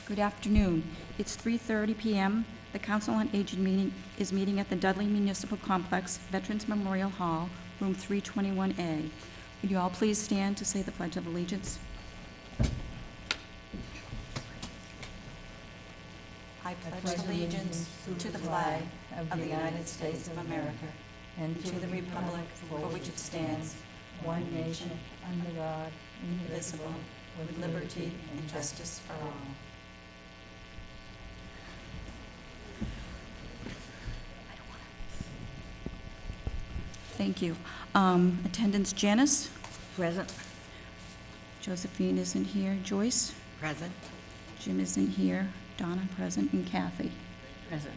Good afternoon. It's 3:30 p.m. The Council on Aging meeting is meeting at the Dudley Municipal Complex, Veterans Memorial Hall, room 321A. Would you all please stand to say the Pledge of Allegiance? I pledge allegiance to the flag of the United States of America and to the republic for which it stands, one nation, under God, indivisible, with liberty and justice for all. Thank you. Attendance, Janice? Present. Josephine isn't here. Joyce? Present. Jim isn't here. Donna, present, and Kathy. Present.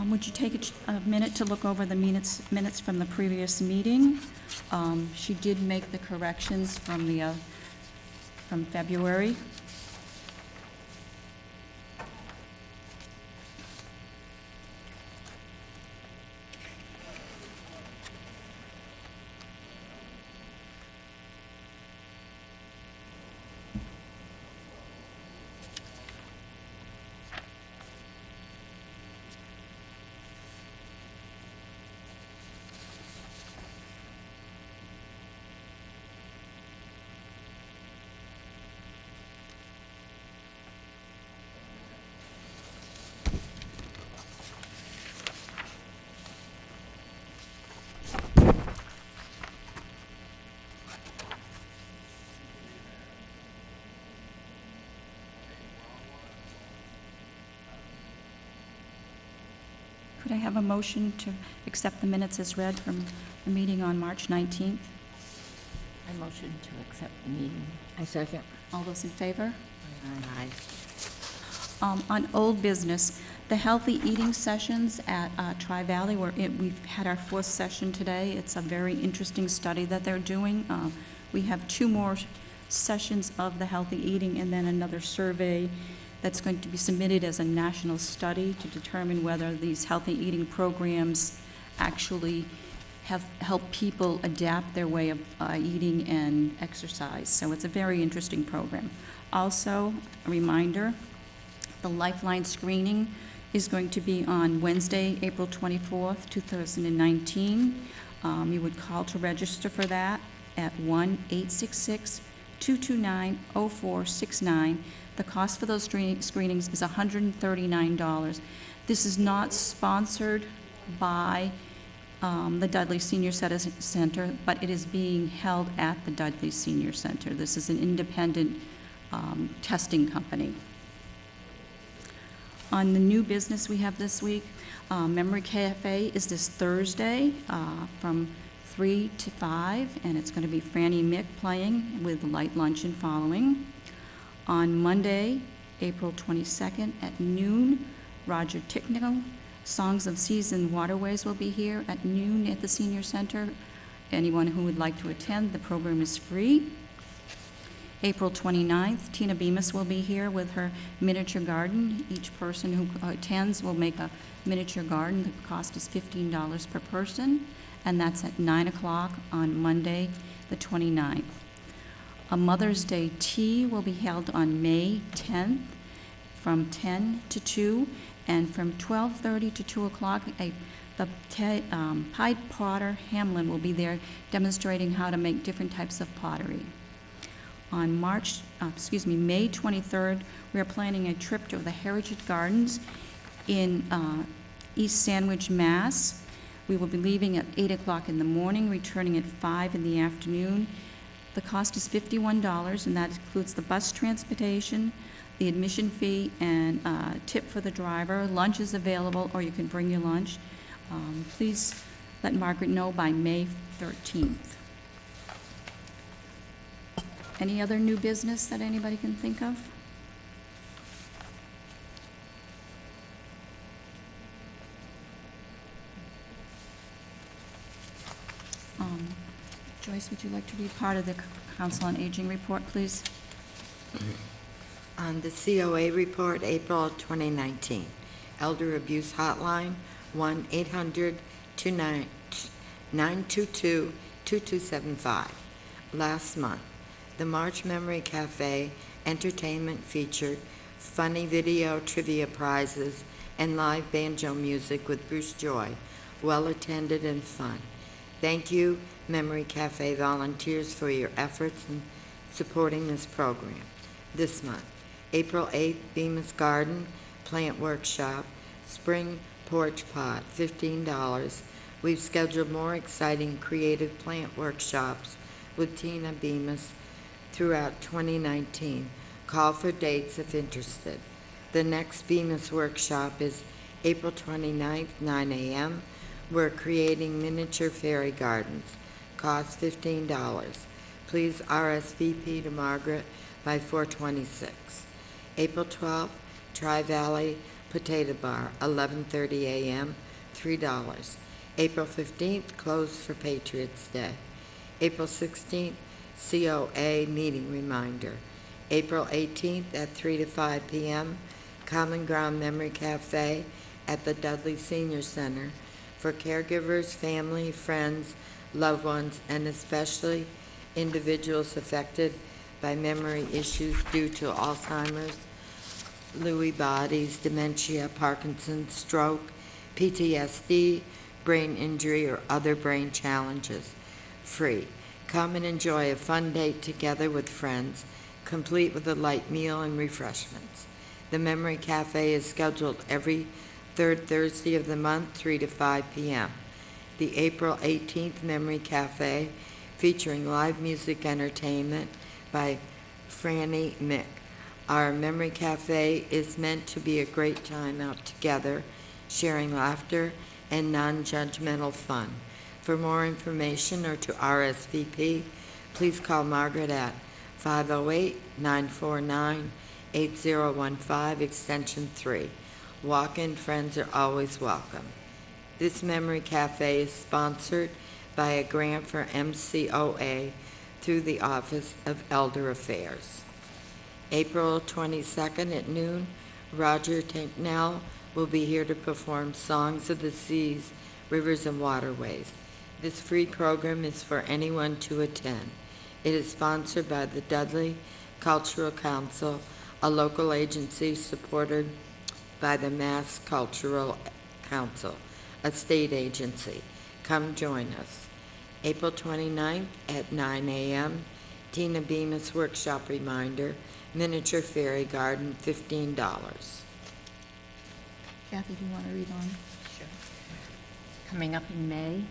Would you take a minute to look over the minutes from the previous meeting? She did make the corrections from February. Could I have a motion to accept the minutes as read from the meeting on March 19th? I motion to accept the meeting. I second. All those in favor? Aye. On old business, the healthy eating sessions at Tri-Valley, we've had our fourth session today. It's a very interesting study that they're doing. We have 2 more sessions of the healthy eating and then another survey that's going to be submitted as a national study to determine whether these healthy eating programs actually have helped people adapt their way of eating and exercise. So it's a very interesting program. Also, a reminder, the Lifeline screening is going to be on Wednesday, April 24th, 2019. You would call to register for that at 1-866-229-0469. The cost for those screenings is $139. This is not sponsored by the Dudley Senior Center, but it is being held at the Dudley Senior Center. This is an independent testing company. On the new business we have this week, Memory Cafe is this Thursday from 3 to 5, and it's going to be Franny Mick playing with light luncheon following. On Monday, April 22nd at noon, Roger Ticknell, Songs of Seas and Waterways will be here at noon at the Senior Center. Anyone who would like to attend, the program is free. April 29th, Tina Bemis will be here with her miniature garden. Each person who attends will make a miniature garden. The cost is $15 per person, and that's at 9 o'clock on Monday, the 29th. A Mother's Day tea will be held on May 10th from 10 to 2, and from 12:30 to 2 o'clock, Pied Potter Hamlin will be there demonstrating how to make different types of pottery. On May 23rd, we are planning a trip to the Heritage Gardens in East Sandwich, Mass. We will be leaving at 8 o'clock in the morning, returning at 5 in the afternoon. The cost is $51, and that includes the bus transportation, the admission fee, and tip for the driver. Lunch is available, or you can bring your lunch. Please let Margaret know by May 13th. Any other new business that anybody can think of? Joyce, would you like to be part of the Council on Aging report, please? On the COA report, April 2019, Elder Abuse Hotline, 1-800-922-2275. Last month, the March Memory Cafe entertainment featured, funny video trivia prizes, and live banjo music with Bruce Joy. Well attended and fun. Thank you, Memory Cafe volunteers, for your efforts in supporting this program. This month, April 8th, Bemis Garden Plant Workshop, Spring Porch Pot, $15. We've scheduled more exciting creative plant workshops with Tina Bemis throughout 2019. Call for dates if interested. The next Bemis workshop is April 29th, 9 a.m. We're creating miniature fairy gardens. Cost $15. Please RSVP to Margaret by 4/26. April 12th, Tri-Valley Potato Bar, 11:30 a.m., $3. April 15th, closed for Patriots Day. April 16th, COA meeting reminder. April 18th at 3 to 5 p.m., Common Ground Memory Cafe at the Dudley Senior Center for caregivers, family, friends, loved ones, and especially individuals affected by memory issues due to Alzheimer's, Lewy bodies, dementia, Parkinson's, stroke, PTSD, brain injury, or other brain challenges. Free. Come and enjoy a fun date together with friends, complete with a light meal and refreshments. The Memory Cafe is scheduled every third Thursday of the month, 3 to 5 p.m. The April 18th Memory Cafe, featuring live music entertainment by Franny Mick. Our Memory Cafe is meant to be a great time out together, sharing laughter and non-judgmental fun. For more information or to RSVP, please call Margaret at 508-949-8015, extension 3. Walk-in friends are always welcome. This Memory Cafe is sponsored by a grant for MCOA through the Office of Elder Affairs. April 22nd at noon, Roger Tanknell will be here to perform Songs of the Seas, Rivers and Waterways. This free program is for anyone to attend. It is sponsored by the Dudley Cultural Council, a local agency supported by the Mass Cultural Council, a state agency. Come join us. April 29th at 9 a.m., Tina Bemis workshop reminder, miniature fairy garden, $15. Kathy, do you want to read on? Coming up in May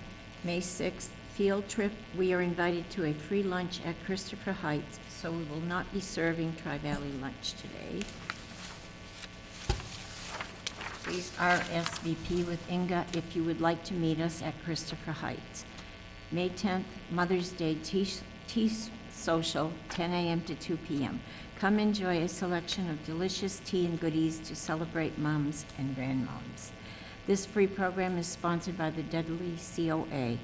6th, field trip. We are invited to a free lunch at Christopher Heights, so we will not be serving Tri-Valley lunch today. Please RSVP with Inga if you would like to meet us at Christopher Heights. May 10th, Mother's Day Tea Social, 10 a.m. to 2 p.m. Come enjoy a selection of delicious tea and goodies to celebrate moms and grandmoms. This free program is sponsored by the Dudley COA.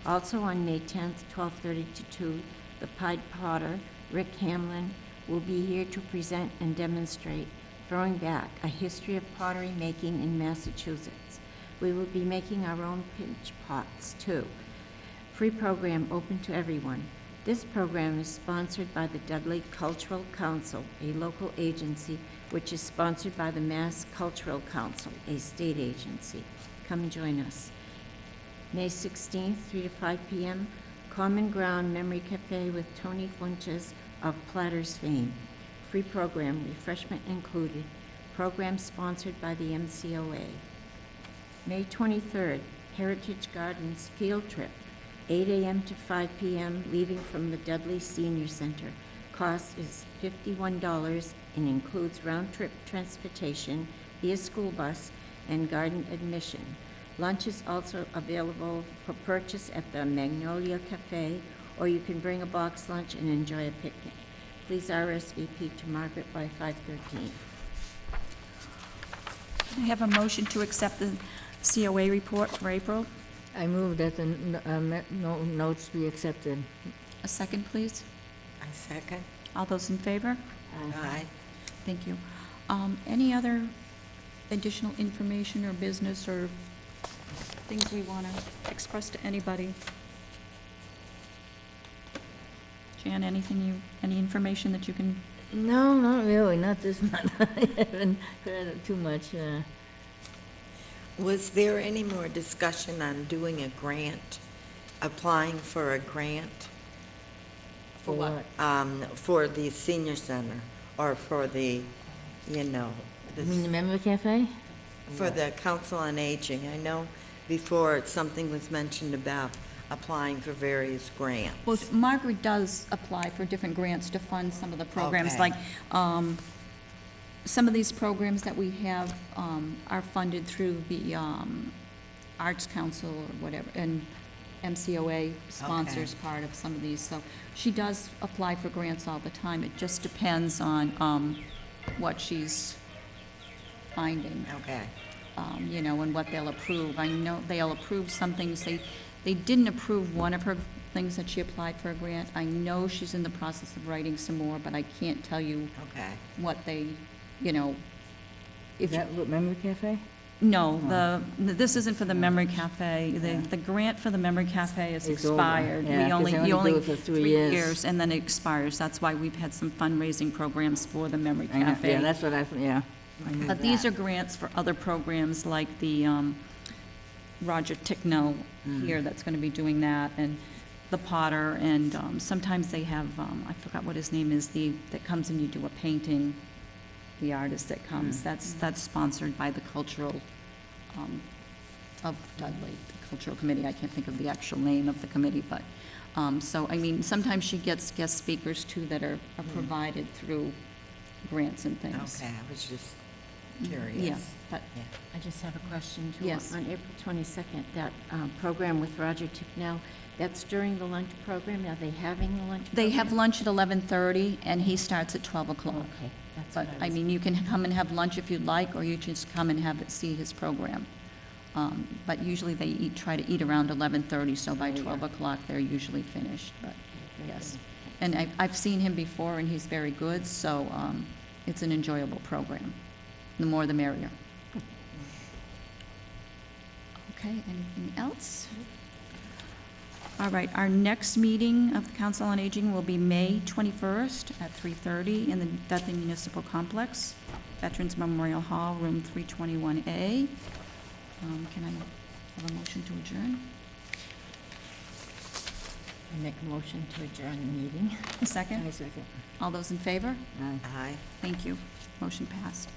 Also on May 10th, 12:30 to 2, the Pied Potter, Rick Hamlin, will be here to present and demonstrate Throwing Back, a history of pottery making in Massachusetts. We will be making our own pinch pots, too. Free program open to everyone. This program is sponsored by the Dudley Cultural Council, a local agency which is sponsored by the Mass Cultural Council, a state agency. Come join us. May 16th, 3 to 5 p.m., Common Ground Memory Cafe with Tony Funches of Platters fame. Free program, refreshment included. Program sponsored by the MCOA. May 23rd, Heritage Gardens field trip, 8 a.m. to 5 p.m., leaving from the Dudley Senior Center. Cost is $51 and includes round-trip transportation via school bus and garden admission. Lunch is also available for purchase at the Magnolia Cafe, or you can bring a box lunch and enjoy a picnic. Please RSVP to Margaret by 5:13. I have a motion to accept the COA report for April. I move that the notes be accepted. A second, please. I second. All those in favor? Aye. Thank you. Any other additional information or business or things we want to express to anybody? Jan, any information that you can No, not really, not this month. I haven't heard too much. Was there any more discussion on doing a grant, applying for a grant For what? for the senior center, or for the, you know, You mean the this, Memory Cafe? for the Council on Aging? I know before something was mentioned about applying for various grants. Well, Margaret does apply for different grants to fund some of the programs, Okay. like, some of these programs that we have, are funded through the, Arts Council or whatever, and MCOA sponsors part of some of these, so she does apply for grants all the time. It just depends on, what she's finding. Okay. You know, and what they'll approve. I know they'll approve some things. They didn't approve one of her things that she applied for a grant. I know she's in the process of writing some more, but I can't tell you Okay. what they, you know, Is if, that what, Memory Cafe? no, this isn't for the Memory Cafe. The grant for the Memory Cafe is It's over. expired. Yeah, 'cause they You only do only, it for 3 years. and then it expires. That's why we've had some fundraising programs for the Memory I know, Cafe. yeah, that's what I knew But these that. are grants for other programs, like the Roger Ticknell here that's going to be doing that, and the Potter, and sometimes they have, I forgot what his name is, that comes and you do a painting, the artist that comes. That's sponsored by the cultural, of Dudley, the cultural committee. I can't think of the actual name of the committee, but, so, I mean, sometimes she gets guest speakers too that are provided through grants and things. Okay, I was just Yeah, curious. but, Yeah. I just have a question too. Yes. On April 22nd, that program with Roger Ticknell, that's during the lunch program? Are they having the lunch they program? have lunch at 11:30, and he starts at 12 o'clock. Okay, that's But, what I was. mean, you can come and have lunch if you'd like, or you just come and see his program. But usually they try to eat around 11:30, so by 12 o'clock, they're usually finished, but, yes. And I've seen him before, and he's very good, so it's an enjoyable program. The more, the merrier. Okay, anything else? All right, our next meeting of the Council on Aging will be May 21st at 3:30 in the Dudley Municipal Complex, Veterans Memorial Hall, room 321A. Can I have a motion to adjourn? I make a motion to adjourn the meeting. A second? I second. All those in favor? Aye. Aye. Thank you. Motion passed.